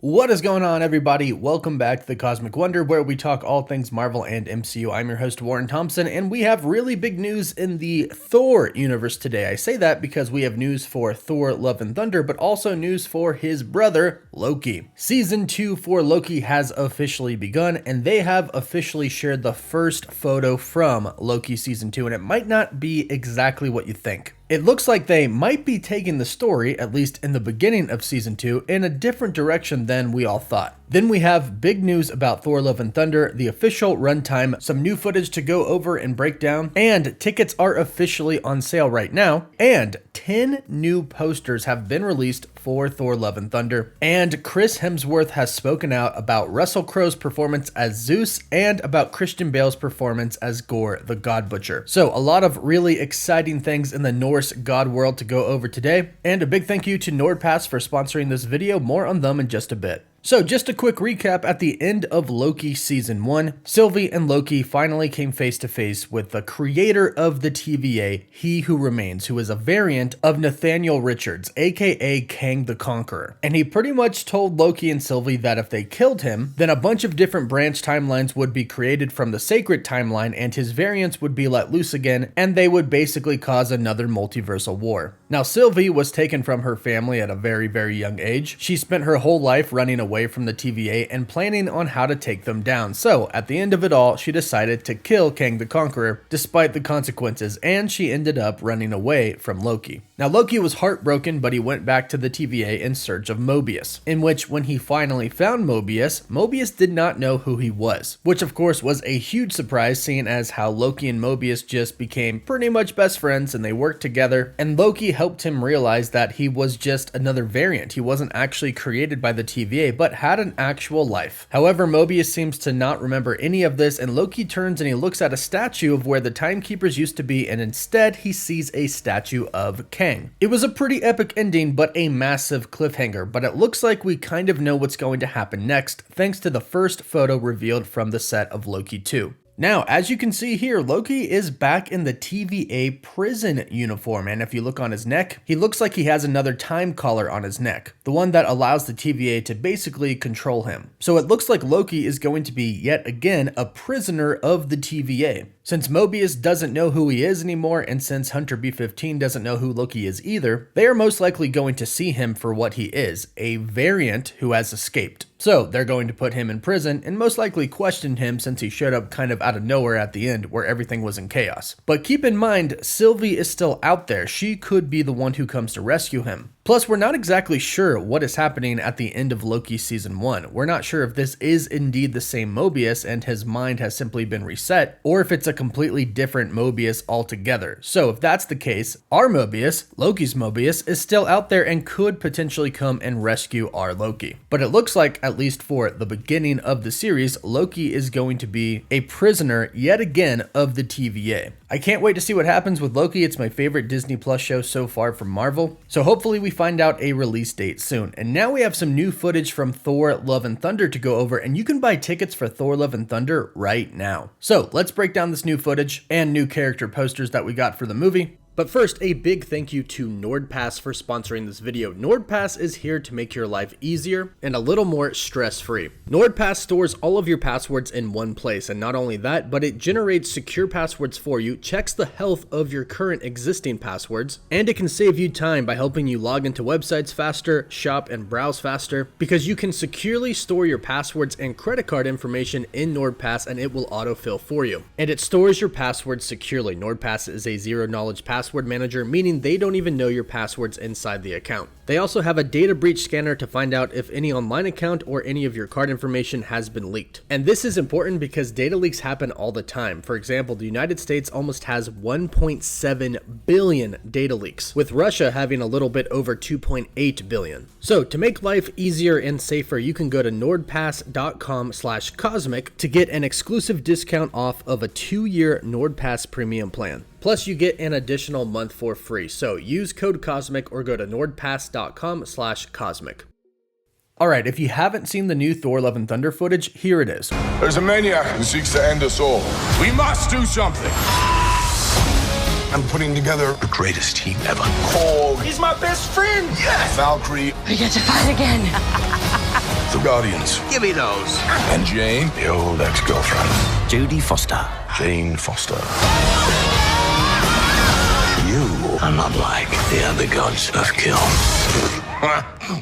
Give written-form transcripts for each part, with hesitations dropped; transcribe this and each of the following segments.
What is going on, everybody? Welcome back to the Cosmic Wonder, where we talk all things Marvel and MCU. I'm your host, Warren Thompson, and we have really big news in the Thor universe today. I say that because we have news for Thor Love and Thunder, but also news for his brother, Loki. Season 2 for Loki has officially begun, and they have officially shared the first photo from Loki Season 2, and it might not be exactly what you think. It looks like they might be taking the story, at least in the beginning of Season 2, in a different direction than we all thought. Then we have big news about Thor Love and Thunder, the official runtime, some new footage to go over and break down, and tickets are officially on sale right now, and 10 new posters have been released for Thor Love and Thunder, and Chris Hemsworth has spoken out about Russell Crowe's performance as Zeus and about Christian Bale's performance as Gore the God Butcher. So a lot of really exciting things in the Norse god world to go over today, and a big thank you to Nordpass for sponsoring this video. More on them in just a bit. So just a quick recap, at the end of Loki Season 1, Sylvie and Loki finally came face to face with the creator of the TVA, He Who Remains, who is a variant of Nathaniel Richards, aka Kang the Conqueror. And he pretty much told Loki and Sylvie that if they killed him, then a bunch of different branch timelines would be created from the sacred timeline and his variants would be let loose again, and they would basically cause another multiversal war. Now Sylvie was taken from her family at a very, very young age. She spent her whole life running away from the TVA and planning on how to take them down. So at the end of it all, she decided to kill Kang the Conqueror despite the consequences, and she ended up running away from Loki. Now Loki was heartbroken, but he went back to the TVA in search of Mobius, in which when he finally found Mobius, Mobius did not know who he was, which of course was a huge surprise, seeing as how Loki and Mobius just became pretty much best friends and they worked together, and Loki helped him realize that he was just another variant. He wasn't actually created by the TVA, but had an actual life. However, Mobius seems to not remember any of this, and Loki turns and he looks at a statue of where the timekeepers used to be, and instead he sees a statue of Kang. It was a pretty epic ending, but a massive cliffhanger, but it looks like we kind of know what's going to happen next, thanks to the first photo revealed from the set of Loki 2. Now, as you can see here, Loki is back in the TVA prison uniform, and if you look on his neck, he looks like he has another time collar on his neck, the one that allows the TVA to basically control him. So it looks like Loki is going to be yet again a prisoner of the TVA. Since Mobius doesn't know who he is anymore, and since Hunter B-15 doesn't know who Loki is either, they are most likely going to see him for what he is, a variant who has escaped. So they're going to put him in prison and most likely question him, since he showed up kind of out of nowhere at the end where everything was in chaos. But keep in mind, Sylvie is still out there. She could be the one who comes to rescue him. Plus, we're not exactly sure what is happening at the end of Loki Season 1. We're not sure if this is indeed the same Mobius and his mind has simply been reset, or if it's a completely different Mobius altogether. So if that's the case, our Mobius, Loki's Mobius, is still out there and could potentially come and rescue our Loki. But it looks like, at least for the beginning of the series, Loki is going to be a prisoner yet again of the TVA. I can't wait to see what happens with Loki. It's my favorite Disney Plus show so far from Marvel. So hopefully we find out a release date soon. And now we have some new footage from Thor Love and Thunder to go over, and you can buy tickets for Thor Love and Thunder right now. So let's break down this new footage and new character posters that we got for the movie. But first, a big thank you to Nordpass for sponsoring this video. Nordpass is here to make your life easier and a little more stress-free. Nordpass stores all of your passwords in one place, and not only that, but it generates secure passwords for you, checks the health of your current existing passwords, and it can save you time by helping you log into websites faster, shop and browse faster, because you can securely store your passwords and credit card information in Nordpass, and it will autofill for you. And it stores your passwords securely. Nordpass is a zero-knowledge password manager, meaning they don't even know your passwords inside the account. They also have a data breach scanner to find out if any online account or any of your card information has been leaked. And this is important because data leaks happen all the time. For example, the United States almost has 1.7 billion data leaks, with Russia having a little bit over 2.8 billion. So to make life easier and safer, you can go to nordpass.com/cosmic to get an exclusive discount off of a 2-year Nordpass premium plan. Plus, you get an additional month for free. So use code COSMIC or go to nordpass.com/cosmic. Alright, if you haven't seen the new Thor Love and Thunder footage, here it is. There's a maniac who seeks to end us all. We must do something. I'm putting together the greatest team ever. Called... He's my best friend! Yes! Valkyrie. We get to fight again. The Guardians. Give me those. And Jane, the old ex-girlfriend. Judy Foster. Jane Foster. You are not like the other gods of kill.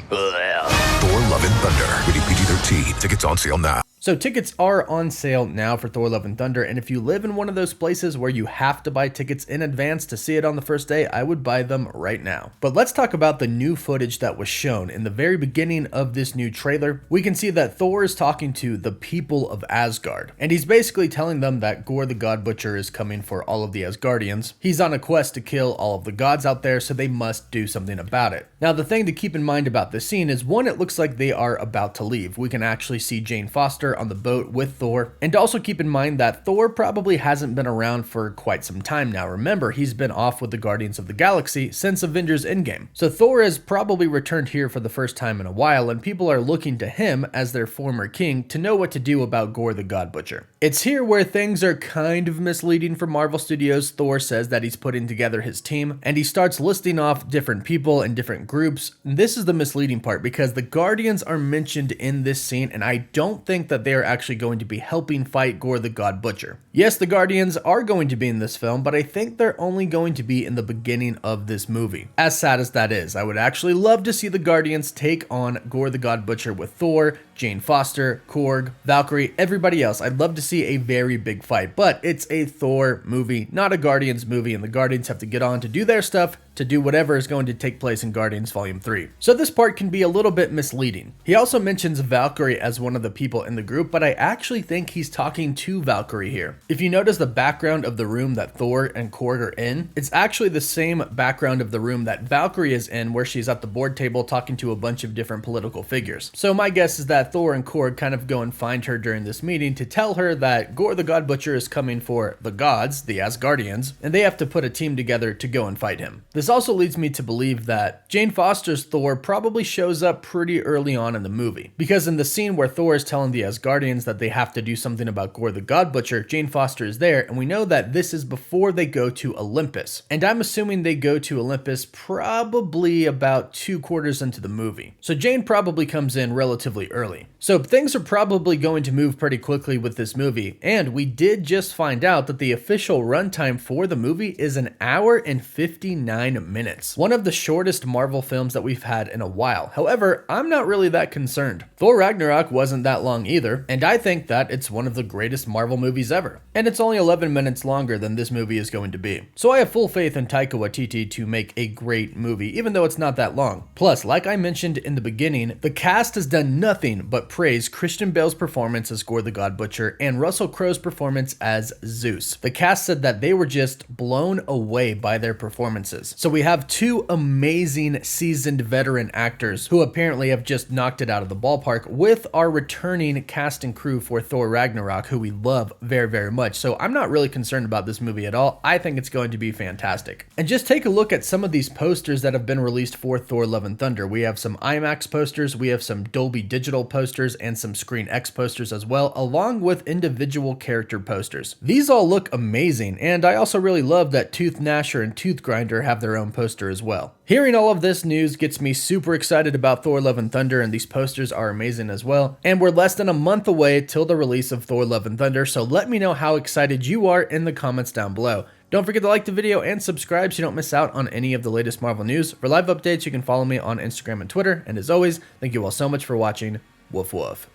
Thor Love and Thunder. Rated PG-13. Tickets on sale now. So tickets are on sale now for Thor Love and Thunder, and if you live in one of those places where you have to buy tickets in advance to see it on the first day, I would buy them right now. But let's talk about the new footage that was shown. In the very beginning of this new trailer, we can see that Thor is talking to the people of Asgard, and he's basically telling them that Gorr the God Butcher is coming for all of the Asgardians. He's on a quest to kill all of the gods out there, so they must do something about it. Now, the thing to keep in mind about this scene is, one, it looks like they are about to leave. We can actually see Jane Foster on the boat with Thor, and also keep in mind that Thor probably hasn't been around for quite some time now. Remember, he's been off with the Guardians of the Galaxy since Avengers Endgame. So Thor has probably returned here for the first time in a while, and people are looking to him as their former king to know what to do about Gorr the God Butcher. It's here where things are kind of misleading for Marvel Studios. Thor says that he's putting together his team, and he starts listing off different people and different groups. And this is the misleading part, because the Guardians are mentioned in this scene, and I don't think that they are actually going to be helping fight Gorr the God Butcher. Yes, the Guardians are going to be in this film, but I think they're only going to be in the beginning of this movie. As sad as that is, I would actually love to see the Guardians take on Gorr the God Butcher with Thor, Jane Foster, Korg, Valkyrie, everybody else. I'd love to see a very big fight, but it's a Thor movie, not a Guardians movie, and the Guardians have to get on to do their stuff, to do whatever is going to take place in Guardians Volume 3. So this part can be a little bit misleading. He also mentions Valkyrie as one of the people in the group, but I actually think he's talking to Valkyrie here. If you notice the background of the room that Thor and Korg are in, it's actually the same background of the room that Valkyrie is in, where she's at the board table talking to a bunch of different political figures. So my guess is that Thor and Korg kind of go and find her during this meeting to tell her that Gorr the God Butcher is coming for the gods, the Asgardians, and they have to put a team together to go and fight him. This also leads me to believe that Jane Foster's Thor probably shows up pretty early on in the movie, because in the scene where Thor is telling the Asgardians that they have to do something about Gorr the God Butcher, Jane Foster is there, and we know that this is before they go to Olympus. And I'm assuming they go to Olympus probably about 2/4 into the movie. So Jane probably comes in relatively early. So things are probably going to move pretty quickly with this movie, and we did just find out that the official runtime for the movie is 1 hour and 59 minutes. One of the shortest Marvel films that we've had in a while. However, I'm not really that concerned. Thor Ragnarok wasn't that long either, and I think that it's one of the greatest Marvel movies ever. And it's only 11 minutes longer than this movie is going to be. So I have full faith in Taika Waititi to make a great movie, even though it's not that long. Plus, like I mentioned in the beginning, the cast has done nothing but praise Christian Bale's performance as Gorr the God Butcher and Russell Crowe's performance as Zeus. The cast said that they were just blown away by their performances. So we have two amazing seasoned veteran actors who apparently have just knocked it out of the ballpark with our returning cast and crew for Thor Ragnarok, who we love very, very much. So I'm not really concerned about this movie at all. I think it's going to be fantastic. And just take a look at some of these posters that have been released for Thor Love and Thunder. We have some IMAX posters, we have some Dolby Digital posters, and some Screen X posters as well, along with individual character posters. These all look amazing, and I also really love that Tooth Gnasher and Tooth Grinder have their own poster as well. Hearing all of this news gets me super excited about Thor Love and Thunder, and these posters are amazing as well. And we're less than a month away till the release of Thor Love and Thunder, so let me know how excited you are in the comments down below. Don't forget to like the video and subscribe so you don't miss out on any of the latest Marvel news. For live updates, you can follow me on Instagram and Twitter. And as always, thank you all so much for watching. Woof woof.